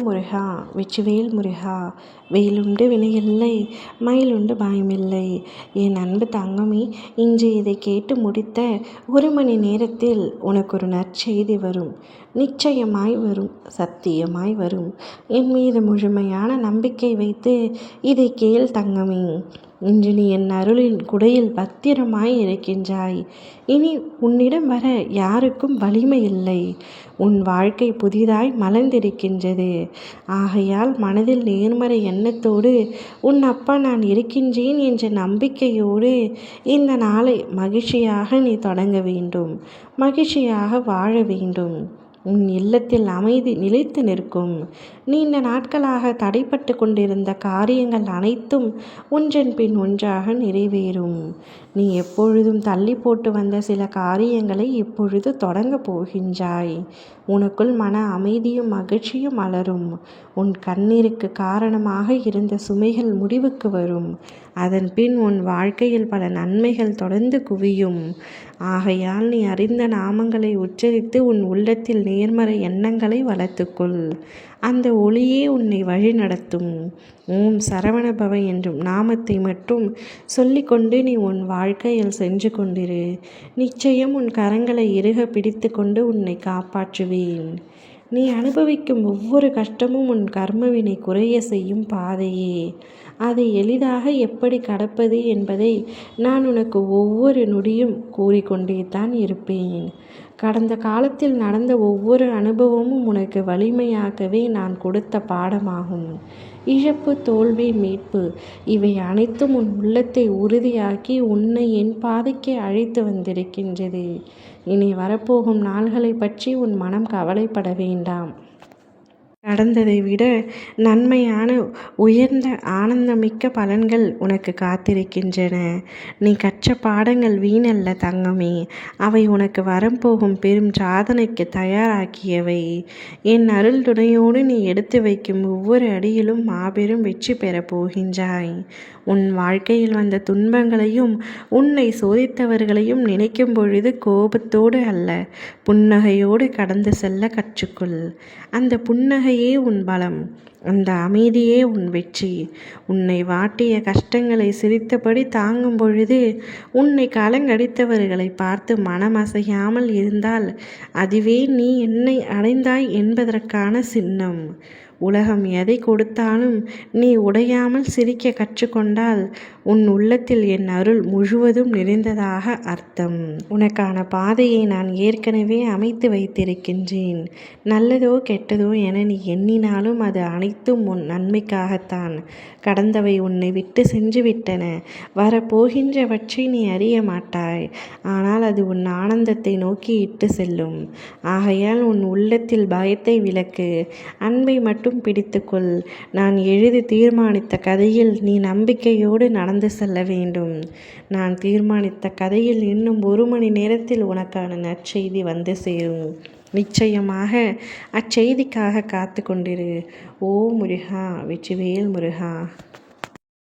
முருகா வெற்றிவேல் முருகா. வேலுண்டு வினையில்லை, மயிலுண்டு பயமில்லை. என் அன்பு தங்கமே, இன்று இதை கேட்டு முடித்த 1 மணி நேரத்தில் உனக்கு ஒரு நற்செய்தி வரும். நிச்சயமாய் வரும், சத்தியமாய் வரும். என் மீது முழுமையான நம்பிக்கை வைத்து இதை கேள் தங்கமே. இன்று நீ என் அருளின் குடையில் பத்திரமாய் இருக்கின்றாய். இனி உன்னிடம் வர யாருக்கும் வலிமை இல்லை. உன் வாழ்க்கை புதிதாய் மலர்ந்திருக்கின்றது. ஆகையால் மனதில் நேர்மறை எண்ணத்தோடு உன் அப்பா நான் இருக்கின்றேன் என்ற நம்பிக்கையோடு இந்த நாளை மகிழ்ச்சியாக நீ தொடங்க வேண்டும். மகிழ்ச்சியாக வாழ வேண்டும். உன் இல்லத்தில் அமைதி நிலைத்து நிற்கும். நீண்ட நாட்களாக தடைப்பட்டு கொண்டிருந்த காரியங்கள் அனைத்தும் ஒன்றன் பின் ஒன்றாக நிறைவேறும். நீ எப்பொழுதும் தள்ளி போட்டு வந்த சில காரியங்களை இப்பொழுது தொடங்க போகின்றாய். உனக்குள் மன அமைதியும் மகிழ்ச்சியும் மலரும். உன் கண்ணீருக்கு காரணமாக இருந்த சுமைகள் முடிவுக்கு வரும். அதன் பின் உன் வாழ்க்கையில் பல நன்மைகள் தொடர்ந்து குவியும். ஆகையால் நீ அறிந்த நாமங்களை உச்சரித்து உன் உள்ளத்தில் நேர்மறை எண்ணங்களை வளர்த்துக்கொள். அந்த ஒளியே உன்னை வழி நடத்தும். ஓம் சரவணபவ என்றும் நாமத்தை மட்டும் சொல்லிக்கொண்டு நீ உன் வாழ்க்கையில் சென்று கொண்டிரு. நிச்சயம் உன் கரங்களை இறுக பிடித்து கொண்டு உன்னை காப்பாற்றுவேன். நீ அனுபவிக்கும் ஒவ்வொரு கஷ்டமும் உன் கர்மவினை குறைய செய்யும் பாதையே. அதை எளிதாக எப்படி கடப்பது என்பதை நான் உனக்கு ஒவ்வொரு நொடியும் கூறிக்கொண்டே தான் இருப்பேன். கடந்த காலத்தில் நடந்த ஒவ்வொரு அனுபவமும் உனக்கு வலிமையாகவே நான் கொடுத்த பாடமாகும். இழப்பு, தோல்வி, மீட்பு இவை அனைத்தும் உன் உள்ளத்தை உறுதியாக்கி உன்னை என் பாதைக்கு அழைத்து வந்திருக்கின்றது. இனி வரப்போகும் நாள்களை பற்றி உன் மனம் கவலைப்பட வேண்டாம். நடந்ததை விட நன்மையான உயர்ந்த ஆனந்தமிக்க பலன்கள் உனக்கு காத்திருக்கின்றன. நீ கற்ற பாடங்கள் வீணல்ல தங்கமே. அவை உனக்கு வரப்போகும் பெரும் சாதனைக்கு தயாராக்கியவை. என் அருள் துணையோடு நீ எடுத்து வைக்கும் ஒவ்வொரு அடியிலும் மாபெரும் வெற்றி பெறப் போகின்றாய். உன் வாழ்க்கையில் வந்த துன்பங்களையும் உன்னை சோதித்தவர்களையும் நினைக்கும் பொழுது கோபத்தோடு அல்ல, புன்னகையோடு கடந்து செல்ல கற்றுக்கொள். அந்த புன்னகையே உன் பலம். அந்த அமைதியே உன் வெற்றி. உன்னை வாட்டிய கஷ்டங்களை சிரித்தபடி தாங்கும் பொழுது உன்னை கலங்கடித்தவர்களை பார்த்து மனமசையாமல் இருந்தால் அதுவே நீ என்னை அடைந்தாய் என்பதற்கான சின்னம். உலகம் எதை கொடுத்தாலும் நீ உடையாமல் சிரிக்க கற்றுக்கொண்டால் உன் உள்ளத்தில் என் அருள் முழுவதும் நிறைந்ததாக அர்த்தம். உனக்கான பாதையை நான் ஏற்கனவே அமைத்து வைத்திருக்கின்றேன். நல்லதோ கெட்டதோ என நீ எண்ணினாலும் அது அனைத்தும் உன் நன்மைக்காகத்தான். கடந்தவை உன்னை விட்டு சென்று விட்டன. வரப்போகின்றவற்றை நீ அறிய மாட்டாய். ஆனால் அது உன் ஆனந்தத்தை நோக்கி இட்டு செல்லும். ஆகையால் உன் உள்ளத்தில் பயத்தை விலக்கு. அன்பை மட்டும் பிடித்துக்கொள். நான் எழுதி தீர்மானித்த கதையில் நீ நம்பிக்கையோடு நடந்து செல்ல வேண்டும். நான் தீர்மானித்த கதையில் இன்னும் 1 மணி நேரத்தில் உனக்கான நற்செய்தி வந்து சேரும். நிச்சயமாக அச்செய்திக்காக காத்து கொண்டிரு. ஓ முருகா வெற்றிவேல் முருகா.